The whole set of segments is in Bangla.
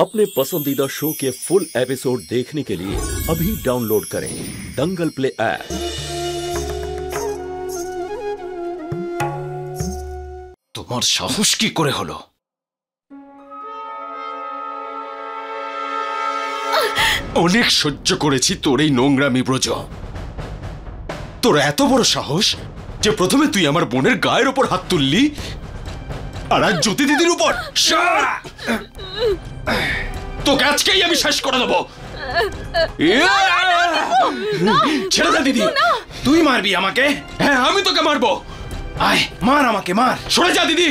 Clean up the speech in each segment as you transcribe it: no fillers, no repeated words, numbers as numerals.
अपने पसंदीदा शो के फुल एपिसोड देखने के लिए अभी डाउनलोड करें दंगल प्ले ऐप। তোমার সাহস কি করে হলো? অনেক সহ্য করেছি তোর এই নোংরামি ব্রজ। তোর এত বড় সাহস যে প্রথমে তুই আমার বোনের গায়ের উপর হাত তুললি আর আজ জ্যোতি দিদির উপর। তোকে আজকেই আমি শেষ করে দেবো। ছেড়ে দে দিদি। তুই মারবি আমাকে? হ্যাঁ আমি তোকে মারবো। আয় মার আমাকে, মার। সরে যা দিদি,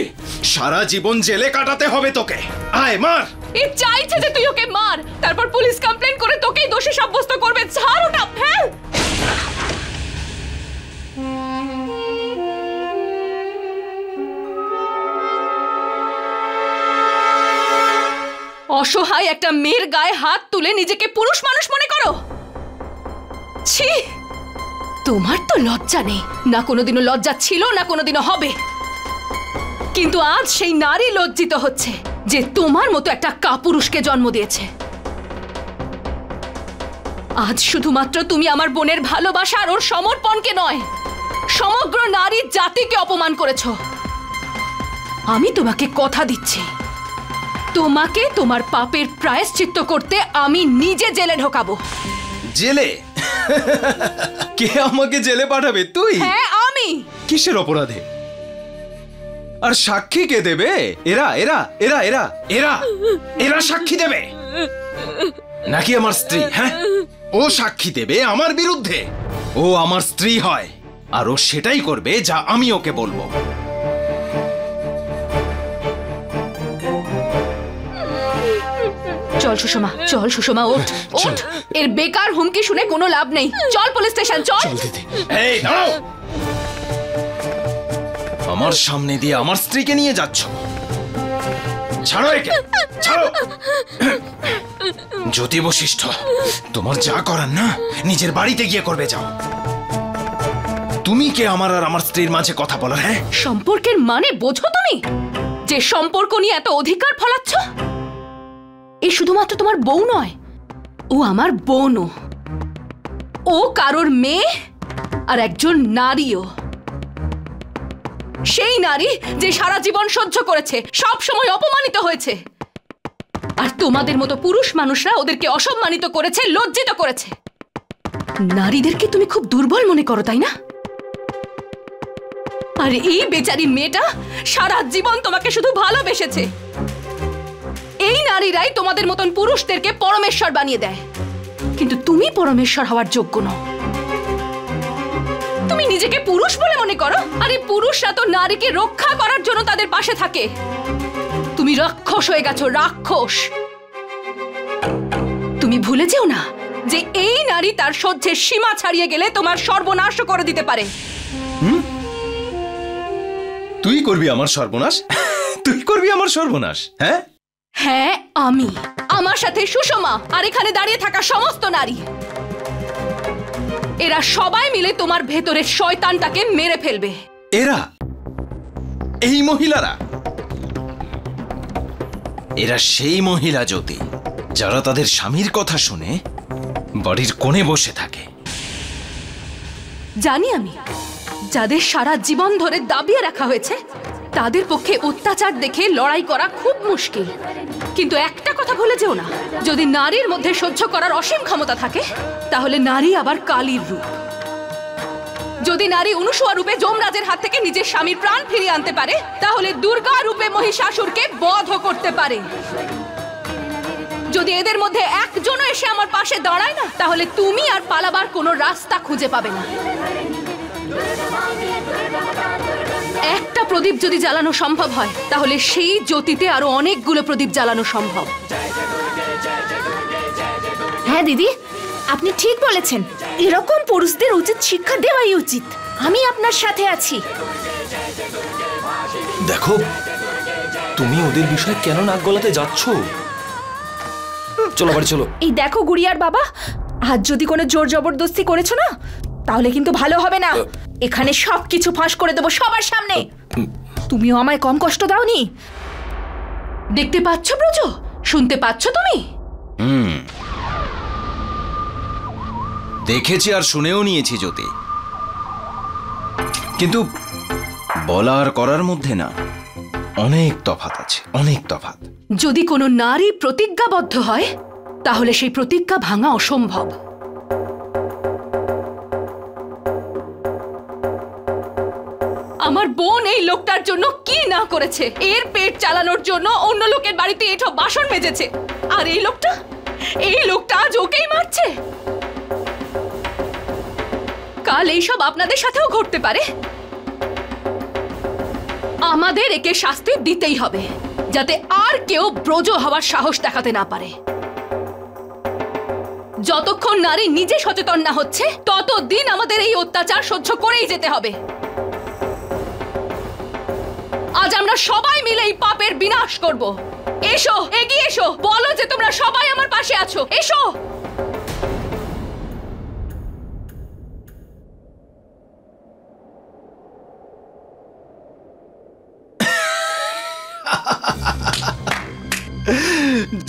সারা জীবন জেলে কাটাতে হবে তোকে। আয় মার। এ চাইছে যে তুই ওকে মার, তারপর পুলিশ কমপ্লেইন করে তোকেই দোষী সাব্যস্ত করবে। ছাড় ওটা, ফেল। অসহায় একটা মেয়ের গায়ে হাত তুলে নিজেকে পুরুষ মানুষ মনে করো? ছি, তোমার তো লজ্জা নেই। না কোনোদিনও লজ্জা ছিল, না কোনোদিনও হবে। কিন্তু আজ সেই নারী লজ্জিত হচ্ছে যে তোমার মতো একটা কাপুরুষকে জন্ম দিয়েছে। আজ শুধুমাত্র তুমি আমার বোনের ভালোবাসা আর ওর সমর্পণকে নয়, সমগ্র নারী জাতিকে অপমান করেছো। আমি তোমাকে কথা দিচ্ছি, তোমাকে তোমার পাপের প্রায়শ্চিত্ত করতে আমি নিজে জেলে ঢোকাবো। জেলে? কে আমাকে জেলে পাঠাবে? তুই? হ্যাঁ আমি। কিসের অপরাধে? আর সাক্ষী কে দেবে? এরা এরা এরা এরা এরা এরা সাক্ষী দেবে নাকি আমার স্ত্রী? হ্যাঁ, ও সাক্ষী দেবে আমার বিরুদ্ধে। ও আমার স্ত্রী হয় আর ও সেটাই করবে যা আমি ওকে বলবো। চল সুষমা, চল সুষমা, ওঠ ওঠ। এর বেকার হুমকি শুনে কোনো লাভ নেই। চল পুলিশ স্টেশন, চল। এই দাঁড়াও, আমার সামনে দিয়ে আমার স্ত্রীকে নিয়ে যাচ্ছ? ছাড়ো একে, ছাড়ো। জ্যোতি বশিষ্ঠ, তোমার যা করার না নিজের বাড়িতে গিয়ে করবে, যাও। তুমি কে আমার আর আমার স্ত্রীর মাঝে কথা বলার? হ্যাঁ, সম্পর্কের মানে বোঝো তুমি? যে সম্পর্ক নিয়ে এত অধিকার ফলাচ্ছ? এই শুধুমাত্র তোমার বউ নয়, ও আমার বোনও। ও কারোর মেয়ে আর একজন নারীও। সেই নারী যে সারা জীবন সহ্য করেছে, সব সময় অপমানিত হয়েছে। আর তোমাদের মতো পুরুষ মানুষরা ওদেরকে অসম্মানিত করেছে, লজ্জিত করেছে। নারীদেরকে তুমি খুব দুর্বল মনে করো, তাই না? আর এই বেচারি মেয়েটা সারা জীবন তোমাকে শুধু ভালোবেসেছে। এই নারীরাই তোমাদের মতন পুরুষদেরকে পরমেশ্বর বানিয়ে দেয়, কিন্তু তুমি পরমেশ্বর হওয়ার যোগ্য নও। তুমি নিজেকে পুরুষ বলে মনে করো, আর এই পুরুষরা তো নারীকে রক্ষা করার জন্য তাদের পাশে থাকে। তুমি রাক্ষস হয়ে গেছো, রাক্ষস। তুমি ভুলে যেও না যে এই নারী তার সহ্যের সীমা ছাড়িয়ে গেলে তোমার সর্বনাশ করে দিতে পারে। তুই করবি আমার সর্বনাশ? তুই করবি আমার সর্বনাশ? হ্যাঁ হ্যাঁ আমি, আমার সাথে সুষমা আর এখানে দাঁড়িয়ে থাকা সমস্ত নারী, এরা সবাই মিলে তোমার ভেতরের শয়তানটাকে মেরে ফেলবে। এরা? এই মহিলারা? এরা সেই মহিলা জ্যোতি যারা তাদের স্বামীর কথা শুনে বাড়ির কোণে বসে থাকে। জানি আমি, যাদের সারা জীবন ধরে দাবিয়ে রাখা হয়েছে তাদের পক্ষে অত্যাচার দেখে লড়াই করা খুব মুশকিল। কিন্তু একটা কথা ভুলে যেও না, যদি নারীর মধ্যে সহ্য করার অসীম ক্ষমতা থাকে তাহলে নারী আবার কালীর রূপ। যদি নারী অনুসুয়া রূপে যমরাজের হাত থেকে নিজের স্বামীর প্রাণ ফিরিয়ে আনতে পারে তাহলে দুর্গা রূপে মহিষাসুরকে বধ করতে পারে। যদি এদের মধ্যে একজনও এসে আমার পাশে দাঁড়ায় না তাহলে তুমি আর পালাবার কোনো রাস্তা খুঁজে পাবে না। একটা প্রদীপ যদি জ্বালানো সম্ভব হয় তাহলে সেই জ্যোতিতে আরো অনেকগুলো প্রদীপ জ্বালানো সম্ভব। হ্যাঁ দিদি, আপনি ঠিক বলেছেন। এরকম পুরুষদের উচিত শিক্ষা দেওয়াই উচিত। আমি আপনার সাথে আছি। দেখো, তুমি ওদের বিষয়ে কেন নাক গলাতে যাচ্ছ? চলো বাড়ি চলো। এই দেখো গুড়িয়ার বাবা, আজ যদি কোনো জোর জবরদস্তি করেছো না তাহলে কিন্তু ভালো হবে না। এখানে সবকিছু ফাঁস করে দেবো সবার সামনে। তুমিও আমায় কম কষ্ট দাওনি। দেখতে পাচ্ছ ব্রজ, শুনতে পাচ্ছ তুমি? দেখেছি আর শুনেও নিয়েছি জ্যোতি, কিন্তু বলা আর করার মধ্যে না অনেক তফাৎ আছে, অনেক তফাৎ। যদি কোনো নারী প্রতিজ্ঞাবদ্ধ হয় তাহলে সেই প্রতিজ্ঞা ভাঙা অসম্ভব। আমার বোন এই লোকটার জন্য কি না করেছে, এর পেট চালানোর জন্য অন্য লোকের বাড়িতে এসব বাসন মেজেছে, আর এই লোকটা আজ ওকেই মারছে। কাল এইসব আপনাদের সাথেও ঘটতে পারে। আমাদের একে শাস্তি দিতেই হবে, যাতে আর কেউ ব্রজ হওয়ার সাহস দেখাতে না পারে। যতক্ষণ নারী নিজে সচেতন না হচ্ছে ততদিন আমাদের এই অত্যাচার সহ্য করেই যেতে হবে। আজ আমরা সবাই মিলে এই পাপের বিনাশ করব। এসো, এগিয়ে এসো, বলো যে তোমরা সবাই আমার পাশে আছো। এসো।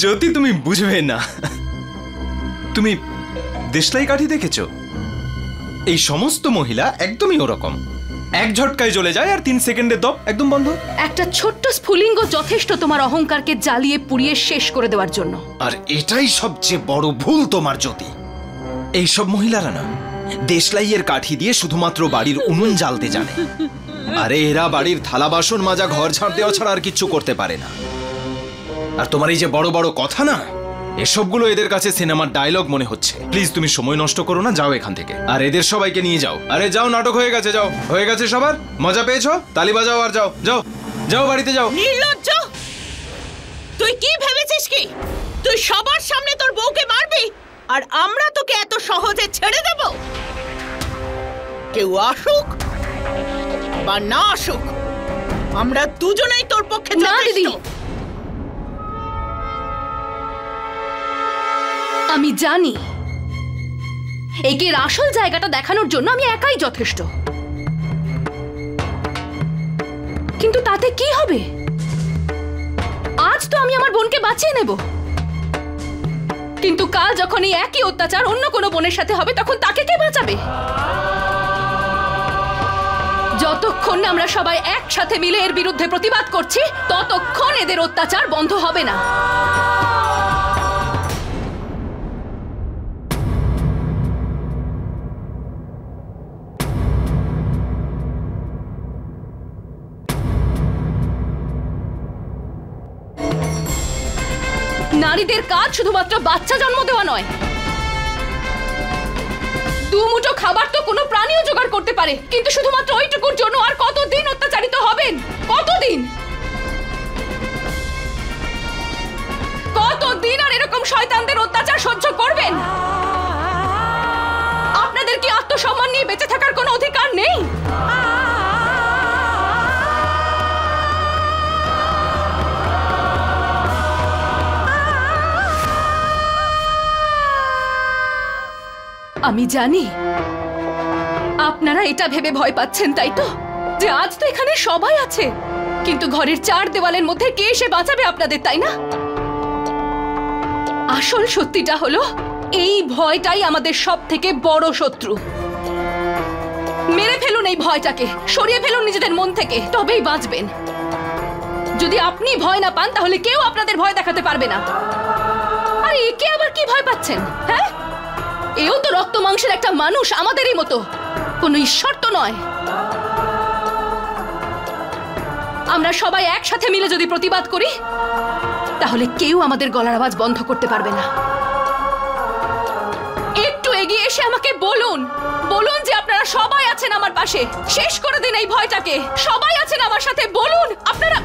জ্যোতি, তুমি বুঝবে না। তুমি দেশলাই কাঠি দেখেছো? এই সমস্ত মহিলা একদমই ওরকম, এক ঝটকায় চলে যায় আর 3 সেকেন্ডে দপ একদম বন্ধ। একটা ছোট্ট স্ফুলিঙ্গ যথেষ্ট তোমার অহংকারকে জ্বালিয়ে পুড়িয়ে শেষ করে দেওয়ার জন্য। আর এটাই সবচেয়ে বড় ভুল তোমার জ্যোতি। এইসব মহিলারা না দেশলাইয়ের কাঠি দিয়ে শুধুমাত্র বাড়ির উনুন জ্বালতে জানে। আরে এরা বাড়ির থালা বাসন মাজা, ঘর ঝাড় দেওয়া ছাড়া আর কিচ্ছু করতে পারে না। আর তোমার এই যে বড় বড় কথা না, এসবগুলো এদের কাছে সিনেমার ডায়লগ মনে হচ্ছে। প্লিজ তুমি সময় নষ্ট করো না, যাও এখান থেকে। আর এদের সবাইকে নিয়ে যাও। আরে যাও, নাটক হয়ে গেছে, যাও। হয়ে গেছে সবার? মজা পেয়েছো? তালি বাজাও আর যাও যাও যাও, বাড়িতে যাও। নির্লজ্জ! তুই কি ভেবেছিস কি তুই সবার সামনে তোর বউকে মারবি আর আমরা তোকে এত সহজে ছেড়ে দেব? কেউ আসুক বা না আসুক, আমরা দুজনেই তোর পক্ষে না দিদি, আমি জানি একের আসল জায়গাটা দেখানোর জন্য আমি একাই যথেষ্ট, কিন্তু তাতে কি হবে? আজ তো আমি আমার বোনকে বাঁচিয়ে নেব, কিন্তু কাল যখন এই একই অত্যাচার অন্য কোনো বোনের সাথে হবে তখন তাকে কে বাঁচাবে? যতক্ষণ না আমরা সবাই একসাথে মিলে এর বিরুদ্ধে প্রতিবাদ করছি ততক্ষণ এদের অত্যাচার বন্ধ হবে না। নারীদের কাজ শুধুমাত্র বাচ্চা জন্ম দেওয়া নয়, দুমুঠো খাবার তো কোনো প্রাণীও জোগাড় করতে পারে, কিন্তু শুধুমাত্র ওইটুকুর জন্য আর কতদিন অত্যাচারিত হবেন? কতদিন আর এরকম শয়তানদের অত্যাচার সহ্য করবেন? আপনাদের কি আত্মসম্মান নিয়ে বেঁচে থাকার কোনো অধিকার নেই? আমি জানি আপনারা এটা ভেবে ভয় পাচ্ছেন, তাই তো, যে আজ তো এখানে সবাই আছে, কিন্তু ঘরের 4 দেওয়ালের মধ্যে কে এসে বাঁচাবে আপনাদের, তাই না? আসল সত্যিটা হলো এই ভয়টাই আমাদের সবথেকে বড় শত্রু। মেরে ফেলুন এই ভয়টাকে, সরিয়ে ফেলুন নিজেদের মন থেকে, তবেই বাঁচবেন। যদি আপনি ভয় না পান তাহলে কেউ আপনাদের ভয় দেখাতে পারবে না। আর একে আবার কি ভয় পাচ্ছেন? হ্যাঁ, এও তো রক্ত মাংসের একটা মানুষ, আমাদেরই মতো, কোনো ঈশ্বর তো নয়। আমরা সবাই একসাথে মিলে যদি প্রতিবাদ করি তাহলে কেউ আমাদের গলার আওয়াজ বন্ধ করতে পারবে না। একটু এগিয়ে এসে আমাকে বলুন যে আপনারা সবাই আছেন আমার পাশে। শেষ করে দিন এই ভয়টাকে, সবাই আছেন আমার সাথে, বলুন আপনারা।